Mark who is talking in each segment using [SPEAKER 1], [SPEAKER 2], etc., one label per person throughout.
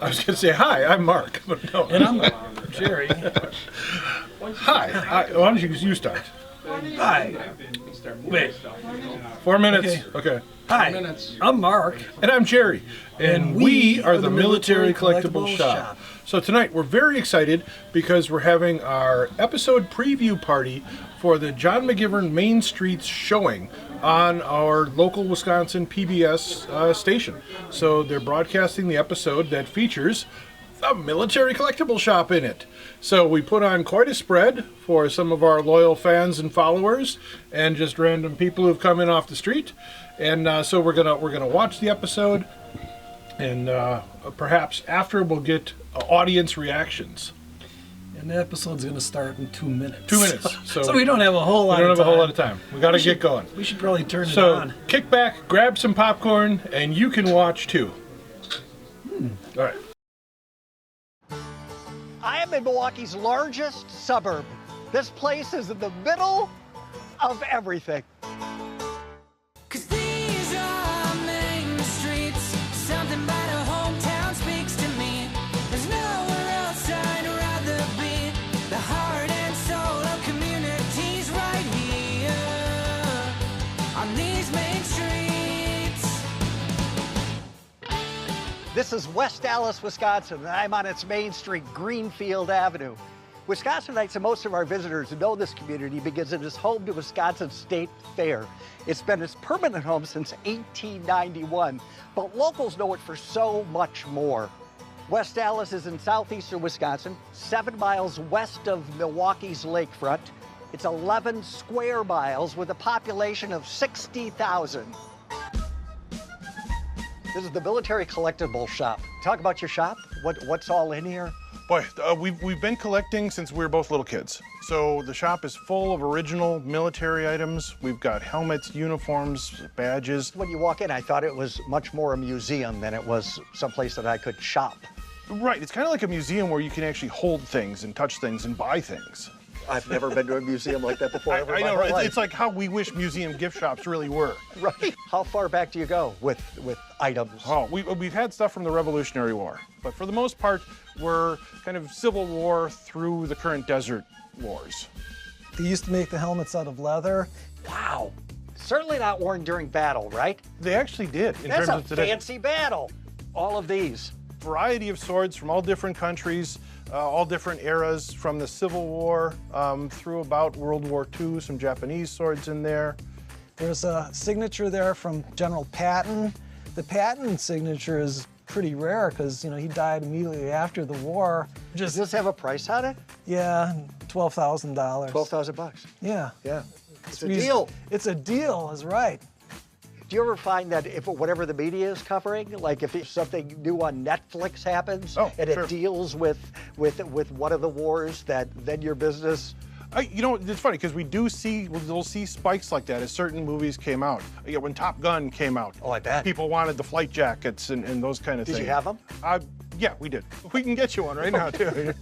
[SPEAKER 1] I was going to say, hi, I'm Mark. But no.
[SPEAKER 2] And I'm Jerry.
[SPEAKER 1] Hi. Why don't you start?
[SPEAKER 2] Hi. Wait.
[SPEAKER 1] 4 minutes. Okay.
[SPEAKER 2] Hi. I'm Mark.
[SPEAKER 1] And I'm Jerry. And we are the Military Collectibles Shop. So tonight we're very excited because we're having our episode preview party for the John McGivern Main Streets showing on our local Wisconsin PBS station. So they're broadcasting the episode that features the Military Collectibles Shop in it. So we put on quite a spread for some of our loyal fans and followers and just random people who've come in off the street. And so we're gonna watch the episode, and perhaps after we'll get audience reactions.
[SPEAKER 2] And the episode's going to start in 2 minutes.
[SPEAKER 1] 2 minutes.
[SPEAKER 2] So we don't have a whole lot of time.
[SPEAKER 1] We don't have a whole lot of time. We got to get going.
[SPEAKER 2] We should probably turn it
[SPEAKER 1] So
[SPEAKER 2] on.
[SPEAKER 1] kick back, grab some popcorn, and you can watch too. All right.
[SPEAKER 3] I am in Milwaukee's largest suburb. This place is in the middle of everything.
[SPEAKER 4] 'Cause these are main streets. Something about a hometown speaks to me. There's nowhere else I'd rather be. The heart and soul of communities right here on these main streets.
[SPEAKER 3] This is West Allis, Wisconsin, and I'm on its main street, Greenfield Avenue. Wisconsinites and most of our visitors know this community because it is home to Wisconsin State Fair. It's been its permanent home since 1891, but locals know it for so much more. West Allis is in southeastern Wisconsin, 7 miles west of Milwaukee's lakefront. It's 11 square miles with a population of 60,000. This is the Military Collectibles Shop. Talk about your shop. What's all in here?
[SPEAKER 5] Boy, we've been collecting since we were both little kids. So the shop is full of original military items. We've got helmets, uniforms, badges.
[SPEAKER 3] When you walk in, I thought it was much more a museum than it was someplace that I could shop.
[SPEAKER 5] Right, it's kind of like a museum where you can actually hold things and touch things and buy things.
[SPEAKER 3] I've never been to a museum like that before.
[SPEAKER 5] I know, right? It's like how we wish museum gift shops really were.
[SPEAKER 3] Right. How far back do you go with items?
[SPEAKER 5] Oh, we've had stuff from the Revolutionary War, but for the most part, we're kind of Civil War through the current desert wars.
[SPEAKER 2] They used to make the helmets out of leather.
[SPEAKER 3] Wow. Certainly not worn during battle, right?
[SPEAKER 5] They actually did.
[SPEAKER 3] That's a fancy battle. All of these.
[SPEAKER 5] Variety of swords from all different countries, all different eras, from the Civil War through about World War II, some Japanese swords in there.
[SPEAKER 2] There's a signature there from General Patton. The Patton signature is pretty rare because, you know, he died immediately after the war.
[SPEAKER 3] Does this have a price on it?
[SPEAKER 2] Yeah, $12,000.
[SPEAKER 3] 12,000 bucks.
[SPEAKER 2] Yeah.
[SPEAKER 3] Yeah. It's a deal.
[SPEAKER 2] It's a deal, is right.
[SPEAKER 3] Do you ever find that if whatever the media is covering, like if something new on Netflix happens and
[SPEAKER 5] sure.
[SPEAKER 3] it deals with one of the wars, that then your business?
[SPEAKER 5] You know, it's funny because we'll see spikes like that as certain movies came out. When Top Gun came out.
[SPEAKER 3] Oh, I bet.
[SPEAKER 5] People wanted the flight jackets and those kind of things.
[SPEAKER 3] Did you have them?
[SPEAKER 5] Yeah, we did. We can get you one right now, too.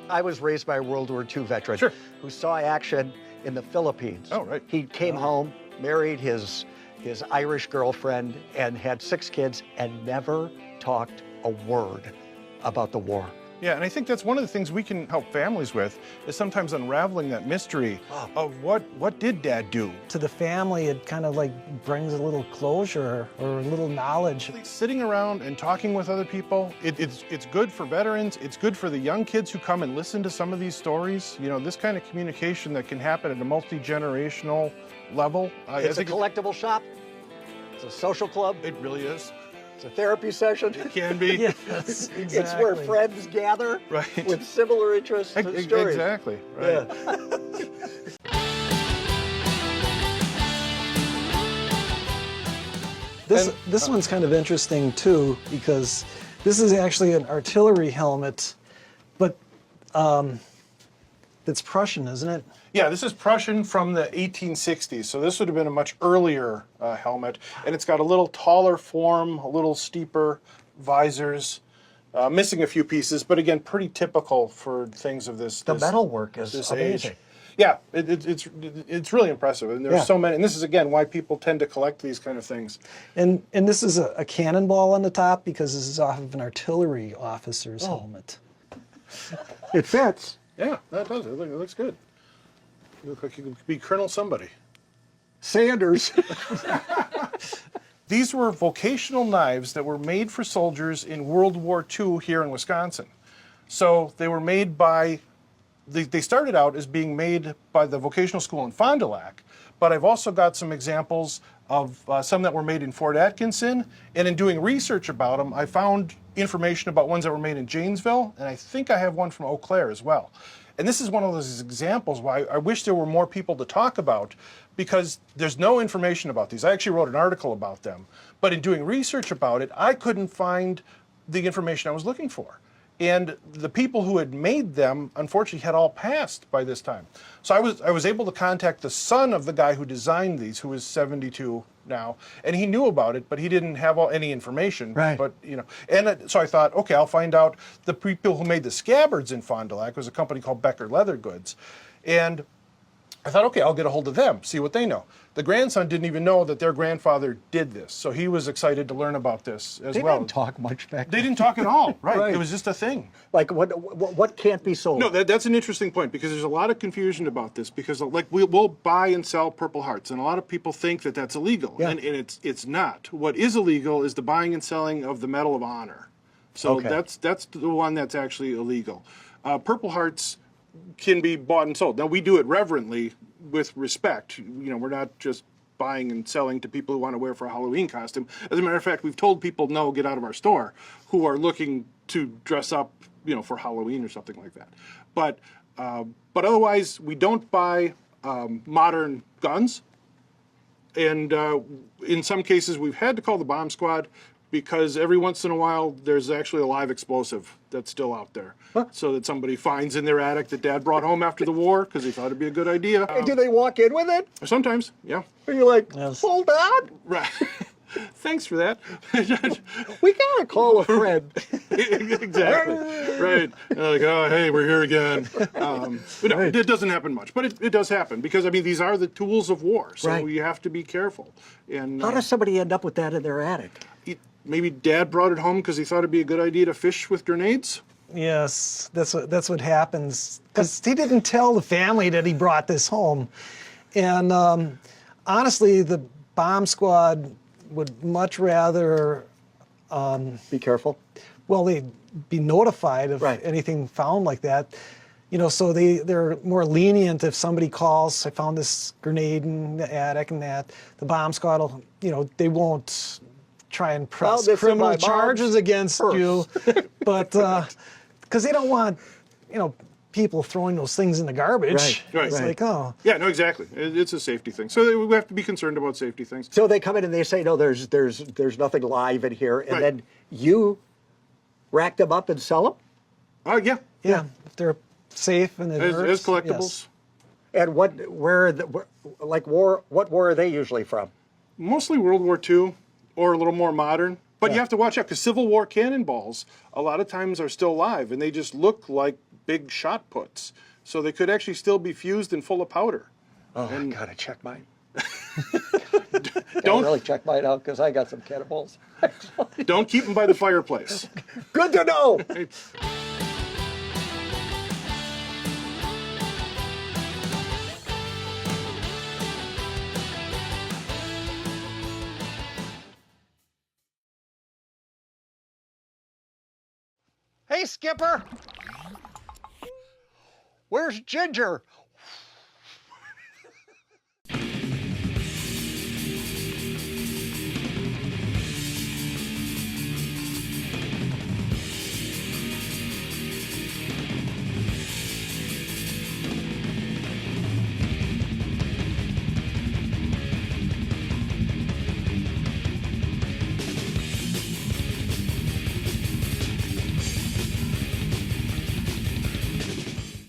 [SPEAKER 3] I was raised by a World War II veteran who saw action in the Philippines.
[SPEAKER 5] Oh, right.
[SPEAKER 3] He came home, married his Irish girlfriend, and had 6 kids, and never talked a word about the war.
[SPEAKER 5] Yeah, and I think that's one of the things we can help families with, is sometimes unraveling that mystery of what did Dad do?
[SPEAKER 2] To the family, it kind of like brings a little closure or a little knowledge.
[SPEAKER 5] Sitting around and talking with other people, it's good for veterans, it's good for the young kids who come and listen to some of these stories. You know, this kind of communication that can happen at a multi-generational level.
[SPEAKER 3] It's a collectible shop. It's a social club.
[SPEAKER 5] It really is.
[SPEAKER 3] It's a therapy session.
[SPEAKER 5] It can be.
[SPEAKER 2] Yes, exactly.
[SPEAKER 3] It's where friends gather with similar interests and stories.
[SPEAKER 5] Exactly, right.
[SPEAKER 2] Yeah. This one's kind of interesting too, because this is actually an artillery helmet, but it's Prussian, isn't it?
[SPEAKER 5] Yeah, this is Prussian from the 1860s, so this would have been a much earlier helmet, and it's got a little taller form, a little steeper visors, missing a few pieces, but again, pretty typical for things of this.
[SPEAKER 3] The metalwork is amazing.
[SPEAKER 5] Age. Yeah, it's really impressive, and there's so many. And this is again why people tend to collect these kind of things.
[SPEAKER 2] And this is a cannonball on the top because this is off of an artillery officer's helmet.
[SPEAKER 3] It fits.
[SPEAKER 5] Yeah, that does. It looks good. You look like you could be Colonel somebody.
[SPEAKER 3] Sanders.
[SPEAKER 5] These were vocational knives that were made for soldiers in World War II here in Wisconsin. So they were made by, they started out as being made by the vocational school in Fond du Lac, but I've also got some examples of some that were made in Fort Atkinson, and in doing research about them, I found information about ones that were made in Janesville, and I think I have one from Eau Claire as well. And this is one of those examples why I wish there were more people to talk about, because there's no information about these. I actually wrote an article about them, but in doing research about it, I couldn't find the information I was looking for. And the people who had made them, unfortunately, had all passed by this time. So I was able to contact the son of the guy who designed these, who is 72 now, and he knew about it, but he didn't have any information.
[SPEAKER 3] Right.
[SPEAKER 5] But and so I thought, okay, I'll find out the people who made the scabbards in Fond du Lac. It was a company called Becker Leather Goods, and I thought, okay, I'll get a hold of them, see what they know. The grandson didn't even know that their grandfather did this, so he was excited to learn about this as
[SPEAKER 3] They
[SPEAKER 5] well.
[SPEAKER 3] didn't talk much back
[SPEAKER 5] They
[SPEAKER 3] then.
[SPEAKER 5] didn't talk at all, right?
[SPEAKER 3] Right.
[SPEAKER 5] It was just a thing.
[SPEAKER 3] Like what can't be sold?
[SPEAKER 5] No, that's an interesting point, because there's a lot of confusion about this, because like we'll buy and sell Purple Hearts, and a lot of people think that that's illegal,
[SPEAKER 3] Yeah.
[SPEAKER 5] and it's not. What is illegal is the buying and selling of the Medal of Honor. So
[SPEAKER 3] Okay.
[SPEAKER 5] that's the one that's actually illegal. Purple Hearts can be bought and sold. Now, we do it reverently with respect. We're not just buying and selling to people who want to wear for a Halloween costume. As a matter of fact, we've told people, no, get out of our store, who are looking to dress up, for Halloween or something like that. But otherwise, we don't buy modern guns. And in some cases, we've had to call the bomb squad, because every once in a while, there's actually a live explosive that's still out there. So that somebody finds in their attic that Dad brought home after the war because he thought it'd be a good idea.
[SPEAKER 3] Do they walk in with it?
[SPEAKER 5] Sometimes, yeah.
[SPEAKER 3] Are you like,
[SPEAKER 2] Yes.
[SPEAKER 3] hold on?
[SPEAKER 5] Right. Thanks for that.
[SPEAKER 3] We gotta call a friend.
[SPEAKER 5] Exactly. Right. Like, oh, hey, we're here again. But no, it doesn't happen much, but it does happen, because these are the tools of war, so
[SPEAKER 3] Right.
[SPEAKER 5] you have to be careful. And
[SPEAKER 3] How does somebody end up with that in their attic?
[SPEAKER 5] maybe Dad brought it home because he thought it'd be a good idea to fish with grenades.
[SPEAKER 2] Yes, that's what happens. Because he didn't tell the family that he brought this home. And honestly, the bomb squad would much rather,
[SPEAKER 3] Be careful.
[SPEAKER 2] well, they'd be notified of
[SPEAKER 3] Right.
[SPEAKER 2] anything found like that. So they're more lenient if somebody calls, I found this grenade in the attic and that. The bomb squad will, they won't try and press
[SPEAKER 3] this in
[SPEAKER 2] criminal
[SPEAKER 3] my mom's
[SPEAKER 2] charges against
[SPEAKER 3] purse.
[SPEAKER 2] you. But, because they don't want, people throwing those things in the garbage.
[SPEAKER 3] Right,
[SPEAKER 5] right,
[SPEAKER 2] It's
[SPEAKER 3] right.
[SPEAKER 2] like, oh.
[SPEAKER 5] Yeah, no, exactly. It's a safety thing. So we have to be concerned about safety things.
[SPEAKER 3] So they come in and they say, no, there's nothing live in here, and
[SPEAKER 5] Right.
[SPEAKER 3] then you rack them up and sell them?
[SPEAKER 5] Yeah.
[SPEAKER 2] Yeah, if they're safe and it
[SPEAKER 5] As
[SPEAKER 2] hurts,
[SPEAKER 5] collectibles.
[SPEAKER 2] yes.
[SPEAKER 3] And what war are they usually from?
[SPEAKER 5] Mostly World War II, or a little more modern. But you have to watch out, because Civil War cannonballs a lot of times are still live, and they just look like big shot puts. So they could actually still be fused and full of powder.
[SPEAKER 3] Oh, I gotta check mine.
[SPEAKER 5] Don't-
[SPEAKER 3] really check mine out, because I got some cannonballs.
[SPEAKER 5] Don't keep them by the fireplace.
[SPEAKER 3] Good to know. Hey, Skipper. Where's Ginger?